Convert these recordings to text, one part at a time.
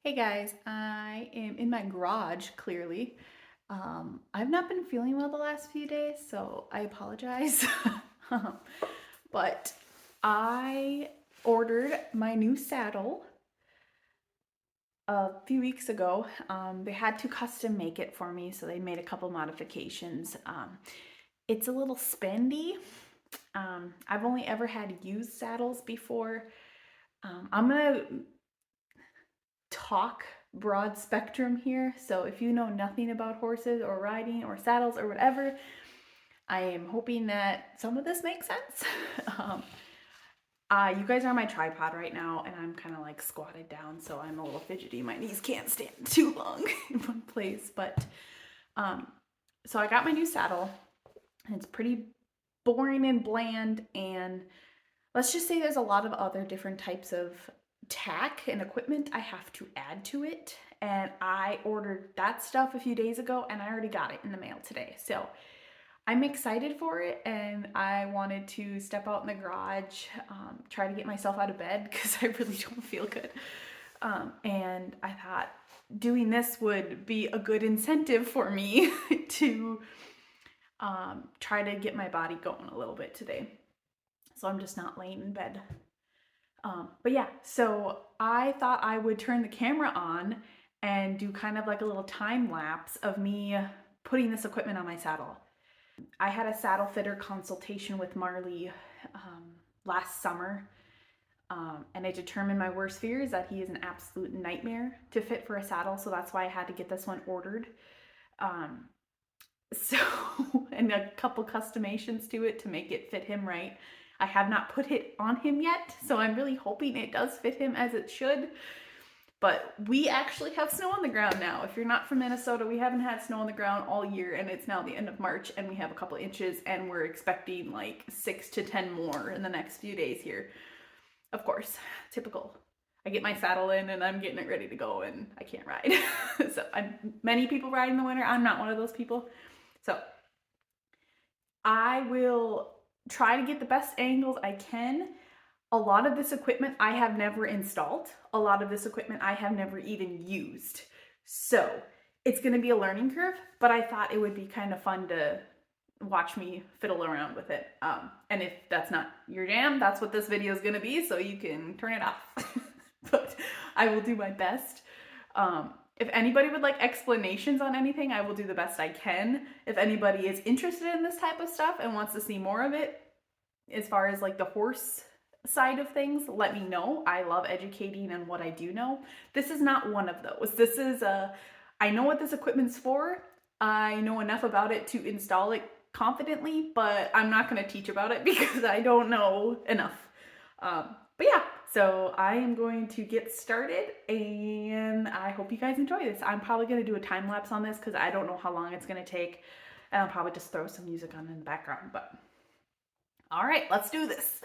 Hey guys, I am in my garage clearly. I've not been feeling well the last few days, so I apologize. Um, but I ordered my new saddle a few weeks ago. They had to custom make it for me, so they made a couple modifications. It's a little spendy. I've only ever had used saddles before. I'm gonna talk broad spectrum here. So if you know nothing about horses or riding or saddles or whatever, I am hoping that some of this makes sense. You guys are on my tripod right now, and I'm kind of like squatted down, so I'm a little fidgety. My knees can't stand too long in one place. But so I got my new saddle, and it's pretty boring and bland. And let's just say there's a lot of other different types of tack and equipment I have to add to it. And I ordered that stuff a few days ago, and I already got it in the mail today. So I'm excited for it, and I wanted to step out in the garage, try to get myself out of bed because I really don't feel good. And I thought doing this would be a good incentive for me to try to get my body going a little bit today. So I'm just not laying in bed. But yeah, so I thought I would turn the camera on and do kind of like a little time lapse of me putting this equipment on my saddle. I had a saddle fitter consultation with Marley last summer, and I determined my worst fear is that he is an absolute nightmare to fit for a saddle, so that's why I had to get this one ordered. So, and a couple customations to it to make it fit him right. I have not put it on him yet, so I'm really hoping it does fit him as it should. But we actually have snow on the ground now. If you're not from Minnesota, we haven't had snow on the ground all year, and it's now the end of March, and we have a couple inches, and we're expecting like 6 to 10 more in the next few days here. Of course, typical. I get my saddle in, and I'm getting it ready to go, and I can't ride. So many people ride in the winter. I'm not one of those people. So I will try to get the best angles I can. A lot of this equipment I have never installed. A lot of this equipment I have never even used. So it's going to be a learning curve, but I thought it would be kind of fun to watch me fiddle around with it. And if that's not your jam, that's what this video is going to be, so you can turn it off. But I will do my best. If anybody would like explanations on anything, I will do the best I can. If anybody is interested in this type of stuff and wants to see more of it, as far as like the horse side of things, let me know. I love educating on what I do know. This is not one of those. This is I know what this equipment's for. I know enough about it to install it confidently, but I'm not going to teach about it because I don't know enough. But yeah, so I am going to get started, and I hope you guys enjoy this. I'm probably going to do a time lapse on this because I don't know how long it's going to take, and I'll probably just throw some music on in the background. But all right, let's do this.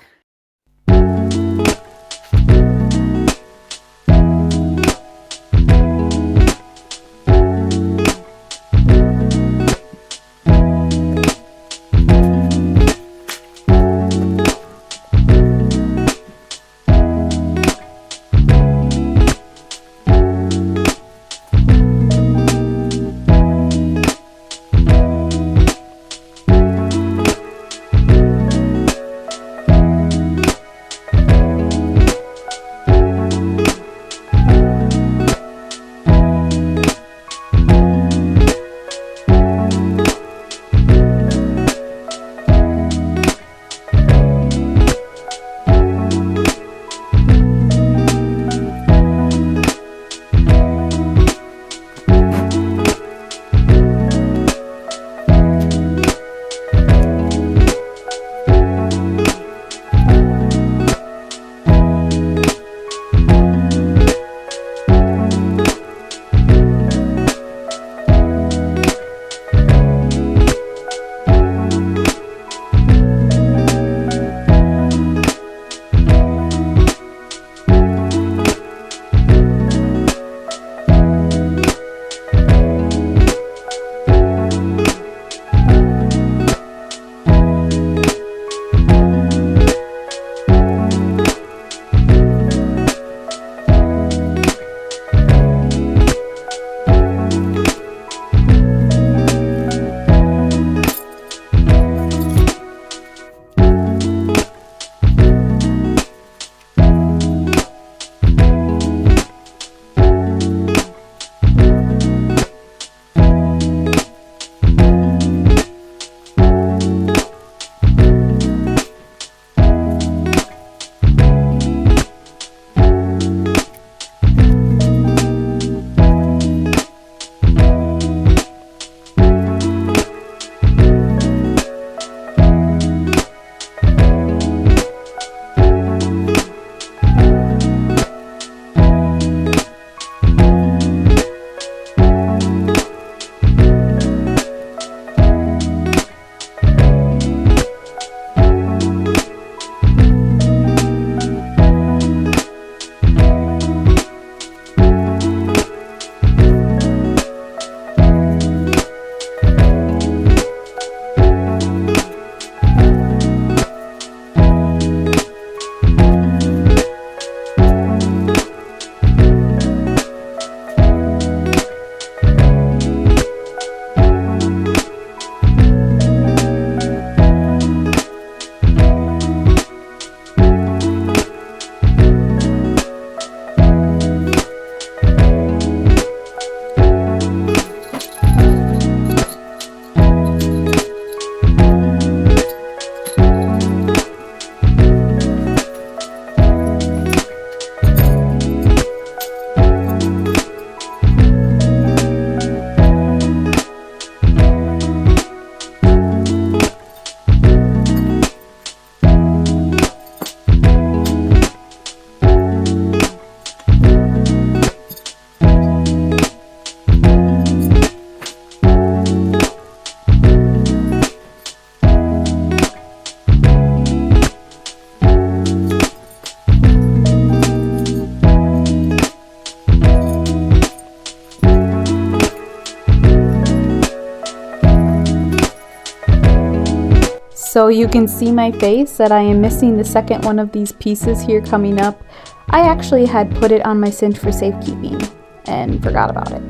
So you can see my face that I am missing the second one of these pieces here coming up. I actually had put it on my cinch for safekeeping and forgot about it.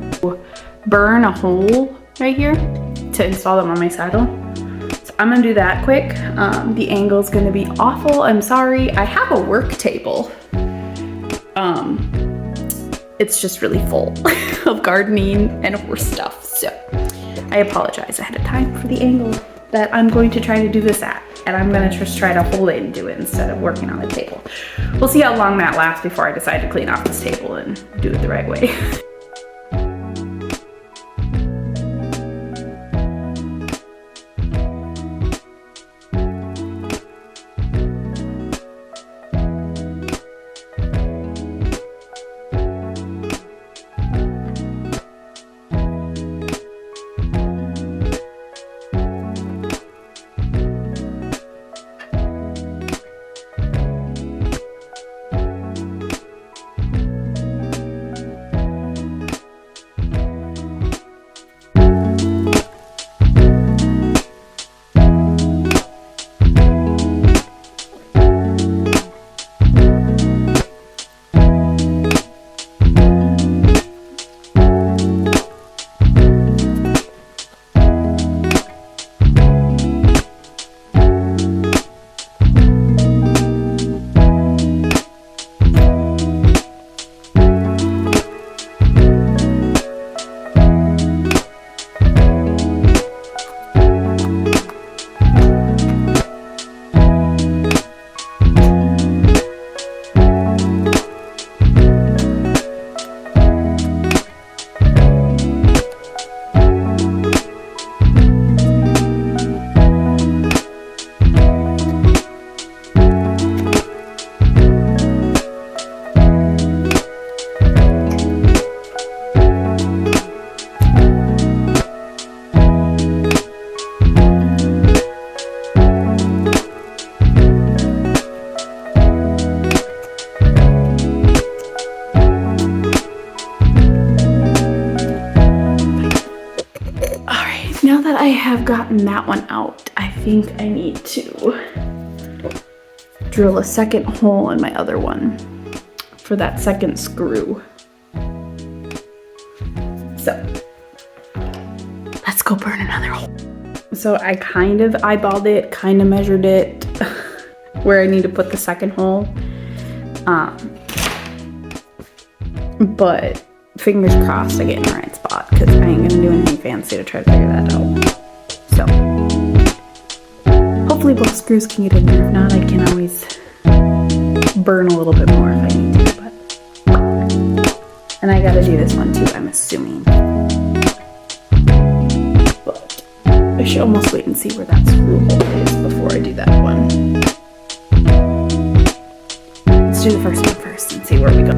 Burn a hole right here to install them on my saddle. So I'm gonna do that quick. The angle's gonna be awful, I'm sorry. I have a work table. It's just really full of gardening and horse stuff. So I apologize ahead of time for the angle that I'm going to try to do this at. And I'm gonna just try to hold it and do it instead of working on the table. We'll see how long that lasts before I decide to clean off this table and do it the right way. Now that I have gotten that one out, I think I need to drill a second hole in my other one for that second screw. So let's go burn another hole. So I kind of eyeballed it, kind of measured it where I need to put the second hole. But fingers crossed I get in the right spot because I ain't gonna do anything fancy to try to figure that out. So hopefully both screws can get in there. If not, I can always burn a little bit more if I need to. And I gotta do this one too, I'm assuming. But I should almost wait and see where that screw hole is before I do that one. Let's do the first one first and see where we go.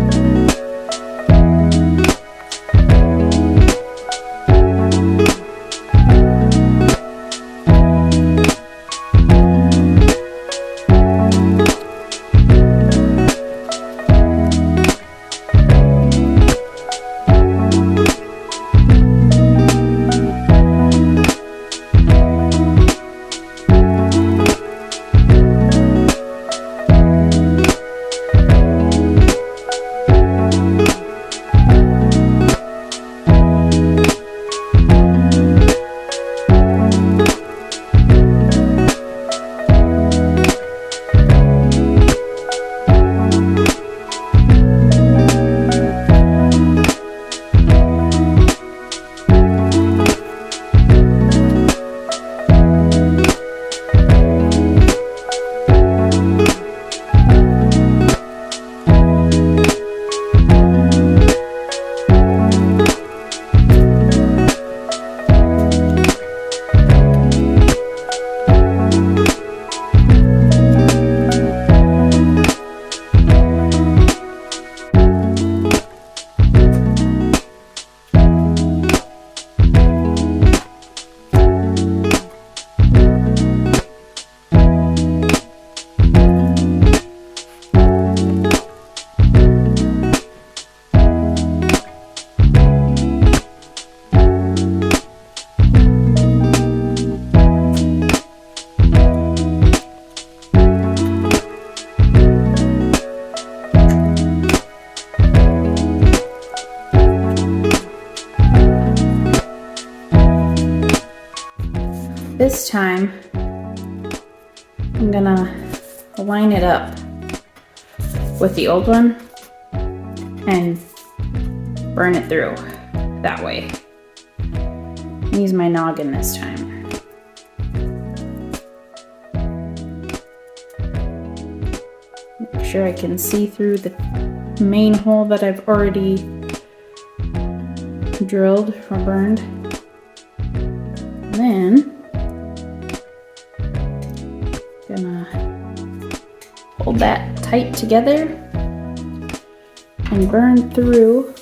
This time, I'm gonna line it up with the old one and burn it through that way. Use my noggin this time. Make sure I can see through the main hole that I've already drilled or burned. Then gonna hold that tight together and burn through.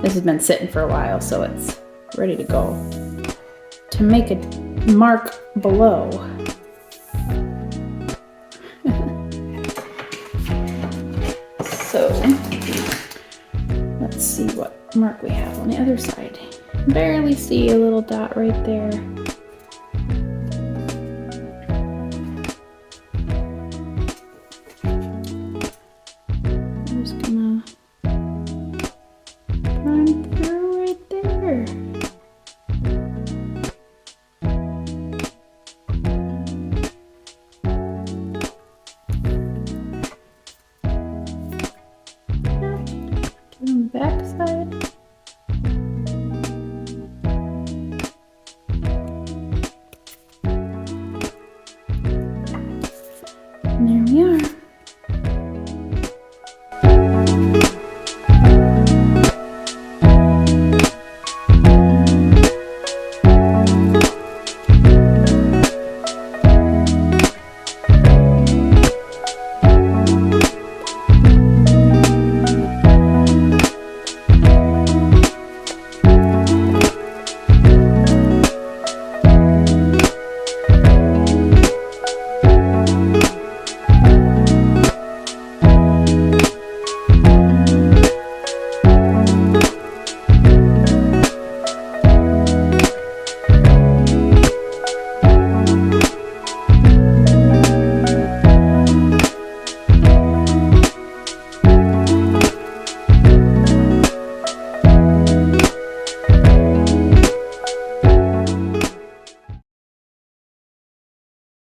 This has been sitting for a while, so it's ready to go. To make a mark below. So let's see what mark we have on the other side. Barely see a little dot right there. I'm just gonna run through right there. On the back side.